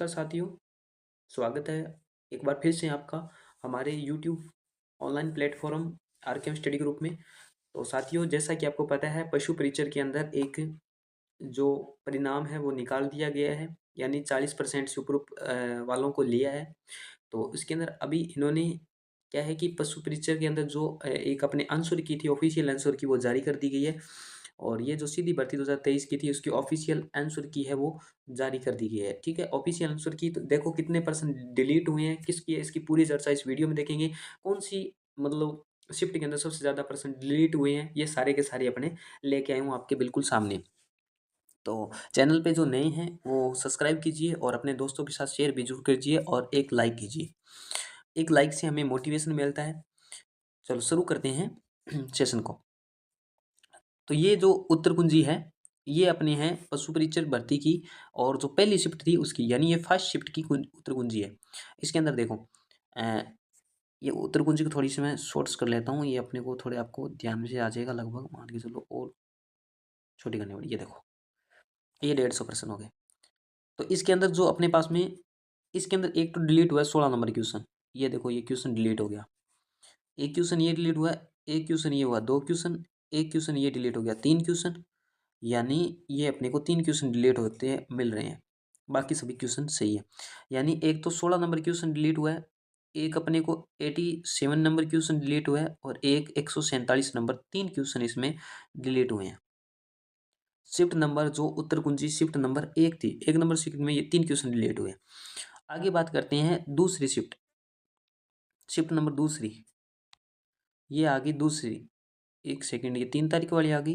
नमस्कार साथियों, स्वागत है एक बार फिर से आपका हमारे YouTube online platform RKM study group में। तो साथियों, जैसा कि आपको पता है, पशु परीक्षण के अंदर एक जो परिणाम है वो निकाल दिया गया है, यानी 40% से ऊपर वालों को लिया है। तो इसके अंदर अभी इन्होंने क्या है कि पशु परीक्षण के अंदर जो एक अपने आंसर की थी, ऑफिशियल आंसर की, वो जारी कर दी गई है। और ये जो सीधी भर्ती 2023 की थी, उसकी ऑफिशियल आंसर की है वो जारी कर दी गई है। ठीक है, ऑफिशियल आंसर की तो देखो कितने परसेंट डिलीट हुए हैं, किसकी है, इसकी पूरी चर्चा इस वीडियो में देखेंगे। कौन सी मतलब शिफ्ट के अंदर सबसे ज़्यादा परसेंट डिलीट हुए हैं, ये सारे के सारे अपने लेके आए हूँ आपके बिल्कुल सामने। तो चैनल पे जो नए हैं वो सब्सक्राइब कीजिए और अपने दोस्तों के साथ शेयर भी जरूर कीजिए और एक लाइक कीजिए। एक लाइक से हमें मोटिवेशन मिलता है। चलो शुरू करते हैं सेशन को। तो ये जो उत्तर कुंजी है, ये अपने हैं पशु परीक्षक भर्ती की, और जो पहली शिफ्ट थी उसकी, यानी ये फर्स्ट शिफ्ट की उत्तर कुंजी है। इसके अंदर देखो ये उत्तर कुंजी को थोड़ी सी मैं शॉर्ट्स कर लेता हूँ, ये अपने को थोड़े आपको ध्यान में से आ जाएगा, लगभग मान के चलो, और छोटी करनी पड़ी। ये देखो, ये 150 प्रश्न हो गए। तो इसके अंदर जो अपने पास में, इसके अंदर एक तो डिलीट हुआ है 16 नंबर क्वेश्चन। ये देखो, ये क्वेश्चन डिलीट हो गया। एक क्वेश्चन ये डिलीट हुआ, एक क्वेश्चन ये हुआ, दो क्वेश्चन, एक क्वेश्चन ये डिलीट हो गया, तीन क्वेश्चन, यानी ये अपने को तीन क्वेश्चन डिलीट होते हैं मिल रहे हैं। बाकी सभी क्वेश्चन सही है, यानी एक तो 16 नंबर क्वेश्चन डिलीट हुआ है, एक अपने को 87 नंबर क्वेश्चन डिलीट हुआ है, और एक 147 नंबर, तीन क्वेश्चन इसमें डिलीट हुए हैं। शिफ्ट नंबर जो उत्तर कुंजी शिफ्ट नंबर एक थी, एक नंबर शिफ्ट में ये तीन क्वेश्चन डिलीट हुए। आगे बात करते हैं दूसरी शिफ्ट, शिफ्ट नंबर दूसरी, ये आ गई दूसरी। एक सेकेंड, ये 3 तारीख वाली आ गई,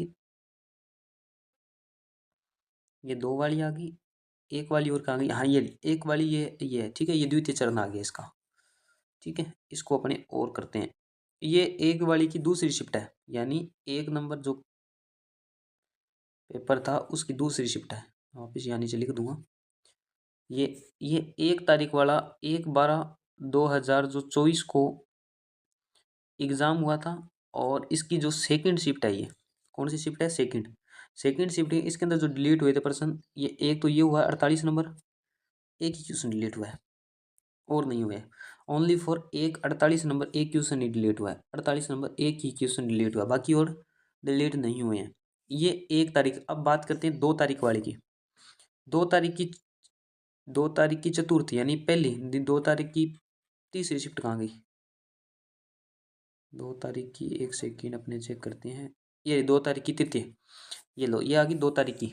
ये दो वाली आ गई, एक वाली और कहाँ गई, हाँ ये एक वाली, ये है। ठीक है, ये द्वितीय चरण आ गया इसका। ठीक है, इसको अपने और करते हैं। ये एक वाली की दूसरी शिफ्ट है, यानी एक नंबर जो पेपर था उसकी दूसरी शिफ्ट है। वापिस यहाँ नीचे लिख दूंगा। ये ये 1 तारीख वाला, 1/12/2024 जो 24 को एग्ज़ाम हुआ था, और इसकी जो सेकंड शिफ्ट है, ये कौन सी शिफ्ट है, सेकंड। सेकंड शिफ्ट है, इसके अंदर जो डिलीट हुए थे पर्सन, ये एक तो ये हुआ है 48 नंबर, एक ही क्वेश्चन डिलीट हुआ है और नहीं हुए। ओनली फॉर एक 48 नंबर एक क्वेश्चन ही डिलीट हुआ है, 48 नंबर एक ही क्वेश्चन डिलीट हुआ, बाकी और डिलीट नहीं हुए हैं। ये 1 तारीख। अब बात करते हैं 2 तारीख वाले की। 2 तारीख की, 2 तारीख की चतुर्थी, यानी पहली 2 तारीख की तीसरी शिफ्ट कहाँ गई, 2 तारीख की, एक सेकेंड अपने चेक करते हैं। ये 2 तारीख की तृतीय, ये लो, ये आ गई 2 तारीख की,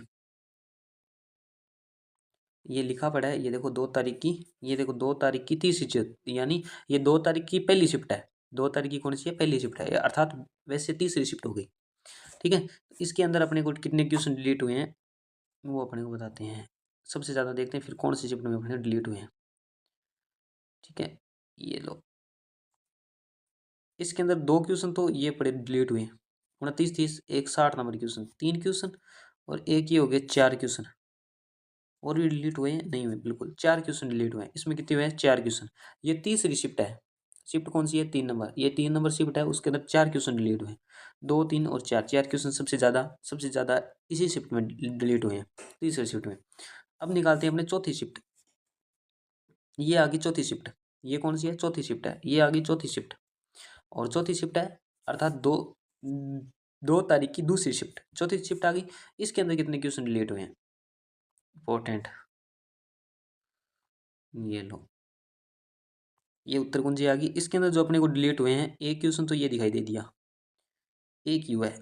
ये लिखा पड़ा है, ये देखो 2 तारीख की, ये देखो 2 तारीख की तीसरी शिफ्ट, यानी ये 2 तारीख की पहली शिफ्ट है। 2 तारीख की कौन सी है, पहली शिफ्ट है, अर्थात वैसे तीसरी शिफ्ट हो गई। ठीक है, तो इसके अंदर अपने को कितने क्वेश्चन डिलीट हुए हैं वो अपने को बताते हैं। सबसे ज़्यादा देखते हैं फिर कौन सी शिफ्ट में अपने डिलीट हुए हैं। ठीक है, ये लो, इसके अंदर दो क्वेश्चन तो ये पड़े डिलीट हुए, 29 30, एक 60 नंबर क्वेश्चन, तीन क्वेश्चन, और एक ये हो गया 4 क्वेश्चन। और भी डिलीट हुए हैं, नहीं हुए, बिल्कुल 4 क्वेश्चन डिलीट हुए हैं। इसमें कितने हुए हैं, 4 क्वेश्चन। ये तीसरी शिफ्ट है। शिफ्ट कौन सी है, 3 नंबर, ये 3 नंबर शिफ्ट है, उसके अंदर 4 क्वेश्चन डिलीट हुए हैं। दो, तीन और चार, 4 क्वेश्चन सबसे ज़्यादा इसी शिफ्ट में डिलीट हुए हैं, तीसरी शिफ्ट में। अब निकालते हैं अपने चौथी शिफ्ट। ये आ गई चौथी शिफ्ट, ये कौन सी है, चौथी शिफ्ट है, ये आ गई चौथी शिफ्ट। और चौथी शिफ्ट है, अर्थात 2 तारीख की दूसरी शिफ्ट, चौथी शिफ्ट आ गई। इसके अंदर कितने क्वेश्चन डिलीट हुए हैं, इंपॉर्टेंट, ये लो, ये उत्तर कुंजी आ गई। इसके अंदर जो अपने को डिलीट हुए हैं, एक क्वेश्चन तो ये दिखाई दे दिया, एक ही हुआ है,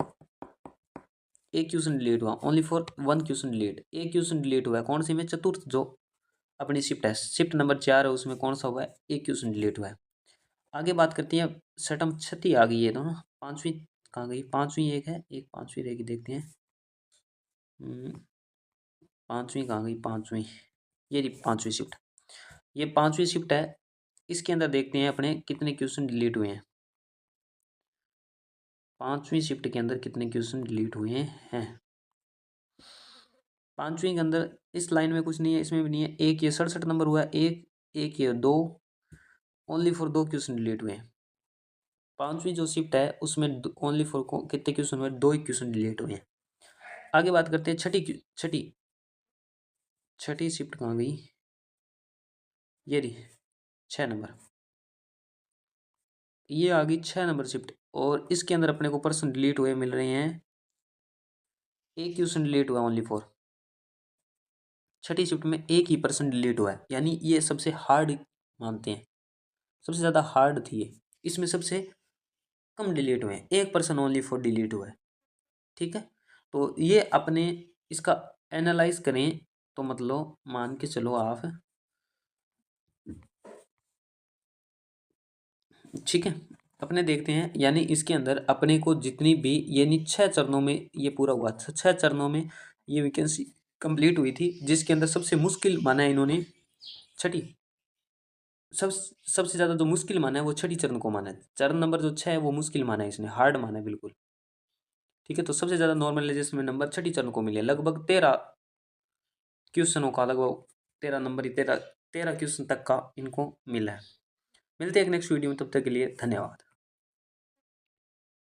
एक क्वेश्चन डिलीट हुआ, only for one question delete, एक क्वेश्चन डिलीट हुआ है, कौन सी में, चतुर्थ जो अपनी शिफ्ट है, शिफ्ट नंबर 4 है, उसमें कौन सा हुआ है, एक क्वेश्चन डिलीट हुआ है। आगे बात करती है, सटम छठी आ गई है दोनों, पांचवी कहाँ गई, पांचवी एक है, एक पांचवी रहेगी, देखते हैं। पांचवी कहाँ गई, पांचवी, ये रही पांचवी शिफ्ट, ये पांचवी शिफ्ट है। इसके अंदर देखते हैं अपने कितने क्वेश्चन डिलीट हुए हैं, पांचवी शिफ्ट के अंदर कितने क्वेश्चन डिलीट हुए हैं। पांचवी के अंदर इस लाइन में कुछ नहीं है, इसमें भी नहीं है, एक ये 67 नंबर हुआ है, एक, एक ये दो, ओनली फॉर दो क्वेश्चन डिलीट हुए हैं। पांचवी जो शिफ्ट है उसमें ओनली फॉर कितने क्वेश्चन हुए, दो ही क्वेश्चन डिलीट हुए हैं। आगे बात करते हैं छठी छठी छठी शिफ्ट कहाँ गई, ये रही 6 नंबर, ये आ गई 6 नंबर शिफ्ट। और इसके अंदर अपने को पर्सन डिलीट हुए मिल रहे हैं, एक क्वेश्चन डिलीट हुआ ओनली फॉर, छठी शिफ्ट में एक ही पर्सन डिलीट हुआ है, यानी ये सबसे हार्ड मानते हैं, सबसे ज़्यादा हार्ड थी ये, इसमें सबसे कम डिलीट हुए हैं, एक पर्सन ओनली फॉर डिलीट हुआ है। ठीक है, तो ये अपने इसका एनालाइज करें तो मतलब मान के चलो आप, ठीक है, अपने देखते हैं, यानी इसके अंदर अपने को जितनी भी, यानी 6 चरणों में ये पूरा हुआ, 6 चरणों में ये वैकेंसी कंप्लीट हुई थी, जिसके अंदर सबसे मुश्किल माना है इन्होंने छठी, सब सबसे ज़्यादा जो मुश्किल माना है वो छठी चरण को माना है, चरण नंबर जो 6 है वो मुश्किल माना है इसने, हार्ड माना है बिल्कुल। ठीक है, तो सबसे ज़्यादा नॉर्मलाइजेशन में नंबर छठी चरण को मिले, लगभग 13 क्वेश्चनों का, लगभग 13 नंबर ही, 13 क्वेश्चन तक का इनको मिला है। मिलते हैं एक नेक्स्ट वीडियो में, तब तक के लिए धन्यवाद।